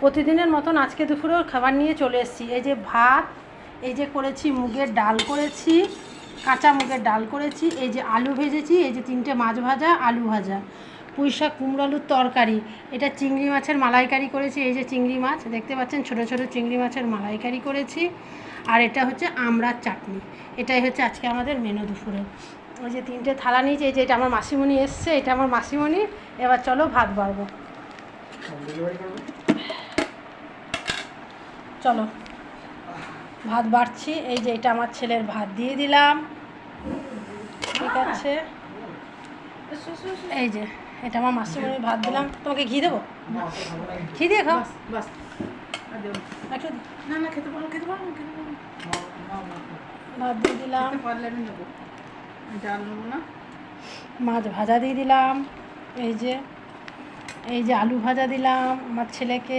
প্রতিদিনের মতন আজকে দুপুরেও খাবার নিয়ে চলে এসেছি। এই যে ভাত, এই যে করেছি মুগের ডাল করেছি, কাঁচা মুগের ডাল করেছি, এই যে আলু ভেজেছি, এই যে 3টে মাছ ভাজা, আলু ভাজা, পুঁইশাক কুমড়ো আলুর তরকারি, এটা চিংড়ি মাছের মালাইকারি করেছি, এই যে চিংড়ি মাছ দেখতে পাচ্ছেন, ছোটো ছোটো চিংড়ি মাছের মালাইকারি করেছি, আর এটা হচ্ছে আমড়ার চাটনি। এটাই হচ্ছে আজকে আমাদের মেনু দুপুরে। ওই যে 3টে থালা নিয়েছি, এই যে এটা আমার মাসিমণি এসছে, এটা আমার মাসিমণি। এবার চলো ভাত বাড়বো, চলো ভাত বাড়ছি। এই যে এটা আমার ছেলের ভাত দিয়ে দিলাম, ঠিক আছে। এই যে এটা আমার মাসিমণির ভাত দিলাম। তোমাকে ঘি দেবো? ঘি দিয়ে খাও। একটু না না, খেতে পারো, খেতে পারো, খেতে পারো। ভাত দিয়ে দিলাম, পারলে আমি নেবো, ডাল নেবো না। মাছ ভাজা দিয়ে দিলাম, এই যে আলু ভাজা দিলাম আমার ছেলেকে।